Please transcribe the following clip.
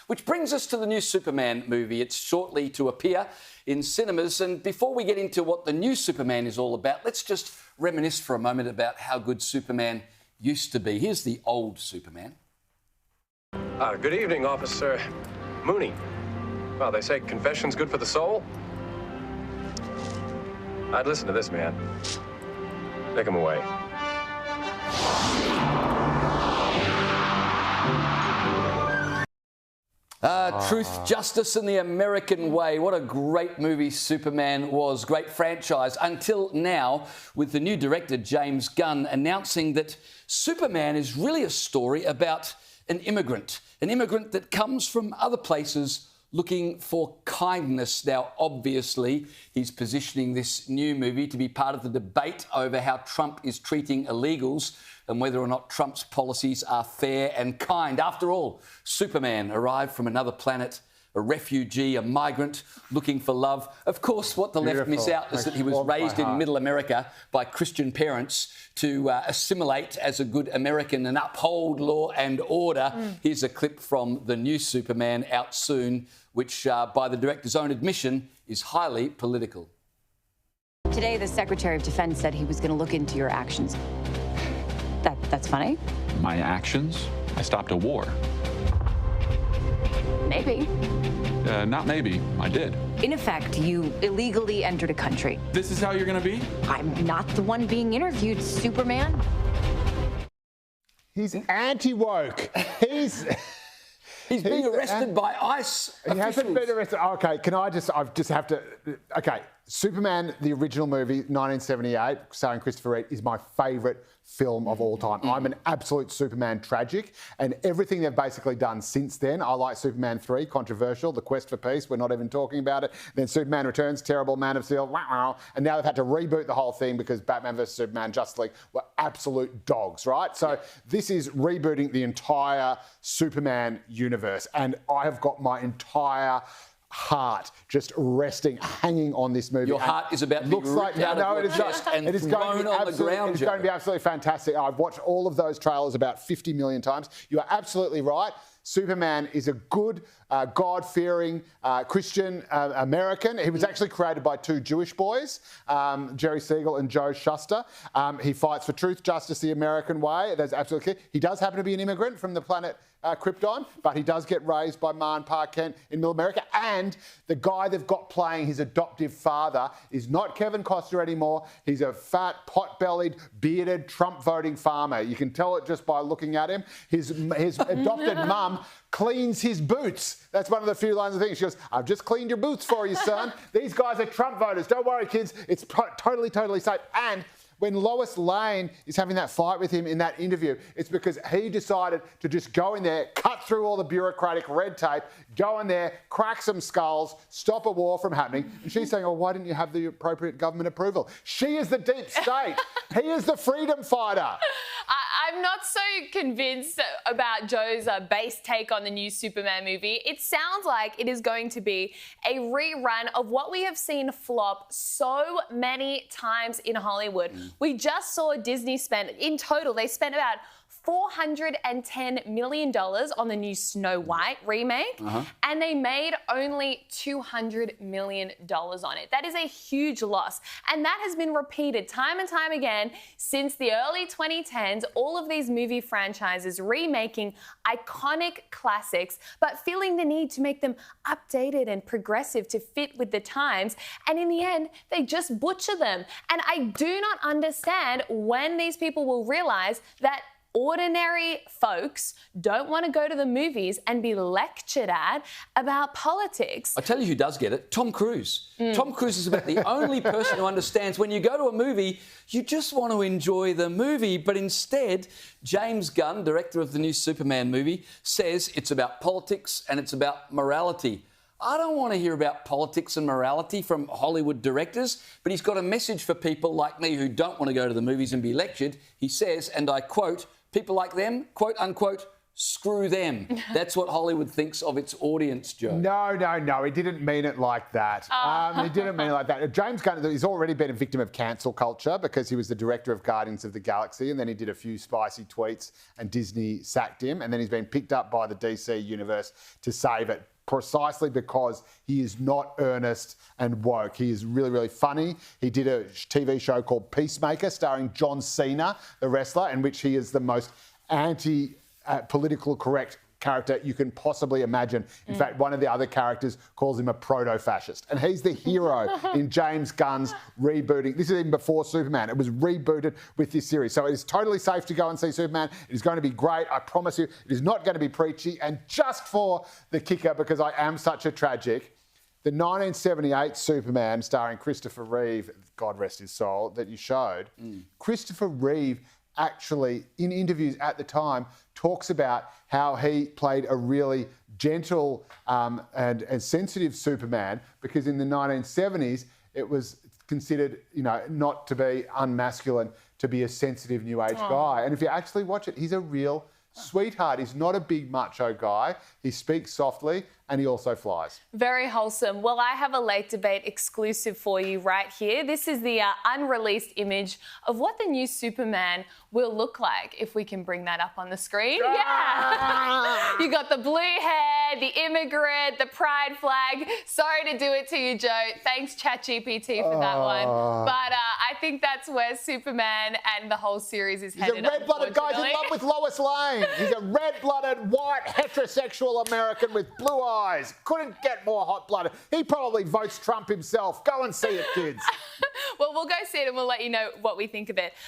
Which brings us to the new Superman movie. It's shortly to appear in cinemas. And before we get into what the new Superman is all about, let's just reminisce for a moment about how good Superman used to be. Here's the old Superman. Good evening, Officer Mooney. Well, they say confession's good for the soul. I'd listen to this man. Take him away. Truth, Justice and the American Way. What a great movie Superman was. Great franchise. Until now, with the new director, James Gunn, announcing that Superman is really a story about an immigrant that comes from other places looking for kindness. Now, obviously, he's positioning this new movie to be part of the debate over how Trump is treating illegals and whether or not Trump's policies are fair and kind. After all, Superman arrived from another planet, a refugee, a migrant looking for love. Of course, what the left miss out is that he was raised in Middle America by Christian parents to assimilate as a good American and uphold law and order. Here's a clip from the new Superman out soon, which, by the director's own admission, is highly political. Today, the Secretary of Defense said he was going to look into your actions. That's funny. My actions? I stopped a war. Maybe. Not maybe. I did. In effect, you illegally entered a country. This is how you're going to be? I'm not the one being interviewed, Superman. He's anti-woke. He's being arrested by ICE officials. He hasn't been arrested. Okay, Okay, Superman, the original movie, 1978, starring Christopher Reeve, is my favourite film of all time. I'm an absolute Superman tragic, and everything they've basically done since then. I like Superman 3, controversial, The Quest for Peace, we're not even talking about it. Then Superman Returns, terrible, Man of Steel, and now they've had to reboot the whole thing because Batman vs Superman, Justice League were absolute dogs, right? So this is rebooting the entire Superman universe, and I have got my entire heart just resting, hanging on this movie. Your heart is about to be ripped out of your chest and thrown on the ground. It's going to be absolutely fantastic. I've watched all of those trailers about 50 million times. You are absolutely right. Superman is a good, God-fearing Christian American. He was actually created by two Jewish boys, Jerry Siegel and Joe Shuster. He fights for truth, justice, the American way. That's absolutely clear. He does happen to be an immigrant from the planet Krypton, but he does get raised by Ma and Pa Kent in Middle America. And the guy they've got playing his adoptive father is not Kevin Costner anymore. He's a fat, pot-bellied, bearded, Trump-voting farmer. You can tell it just by looking at him. His adopted mum cleans his boots. That's one of the few lines of things. She goes, "I've just cleaned your boots for you, son. These guys are Trump voters. Don't worry, kids. It's totally safe." And when Lois Lane is having that fight with him in that interview, it's because he decided to just go in there, cut through all the bureaucratic red tape, go in there, crack some skulls, stop a war from happening. And she's saying, "Oh, why didn't you have the appropriate government approval?" She is the deep state. He is the freedom fighter. I'm not so convinced about Joe's base take on the new Superman movie. It sounds like it is going to be a rerun of what we have seen flop so many times in Hollywood. We just saw Disney spend, in total, they spent about $410 million on the new Snow White remake, and they made only $200 million on it. That is a huge loss, and that has been repeated time and time again since the early 2010s. All of these movie franchises remaking iconic classics, but feeling the need to make them updated and progressive to fit with the times, and in the end, they just butcher them. And I do not understand when these people will realize that ordinary folks don't want to go to the movies and be lectured at about politics. I tell you who does get it, Tom Cruise. Tom Cruise is about the only person who understands when you go to a movie, you just want to enjoy the movie, but instead, James Gunn, director of the new Superman movie, says it's about politics and it's about morality. I don't want to hear about politics and morality from Hollywood directors, but he's got a message for people like me who don't want to go to the movies and be lectured. He says, and I quote, "People like them, quote unquote, screw them. That's what Hollywood thinks of its audience, Joe. No. He didn't mean it like that. He didn't mean it like that. James Gunn, he's already been a victim of cancel culture because he was the director of Guardians of the Galaxy, and then he did a few spicy tweets and Disney sacked him, and then he's been picked up by the DC universe to save it, precisely because he is not earnest and woke. He is really, really funny. He did a TV show called Peacemaker starring John Cena, the wrestler, in which he is the most anti-political correct character you can possibly imagine. In fact, one of the other characters calls him a proto-fascist. And he's the hero in James Gunn's rebooting. This is even before Superman. It was rebooted with this series. So it is totally safe to go and see Superman. It is going to be great. I promise you, it is not going to be preachy. And just for the kicker, because I am such a tragic, the 1978 Superman starring Christopher Reeve, God rest his soul, that you showed, Christopher Reeve actually, in interviews at the time, talks about how he played a really gentle and sensitive Superman because in the 1970s it was considered, not to be unmasculine, to be a sensitive new age guy. And if you actually watch it, he's a real sweetheart. He's not a big macho guy. He speaks softly and he also flies. Very wholesome. Well, I have a Late Debate exclusive for you right here. This is the unreleased image of what the new Superman will look like, if we can bring that up on the screen. Yeah. You got the blue hair, the immigrant, the pride flag. Sorry to do it to you, Joe. Thanks, ChatGPT, for that one. But I think that's where Superman and the whole series is headed. He's a red-blooded guy in love with Lois Lane. He's a red-blooded, white, heterosexual American with blue eyes. Couldn't get more hot-blooded. He probably votes Trump himself. Go and see it, kids. Well, we'll go see it and we'll let you know what we think of it.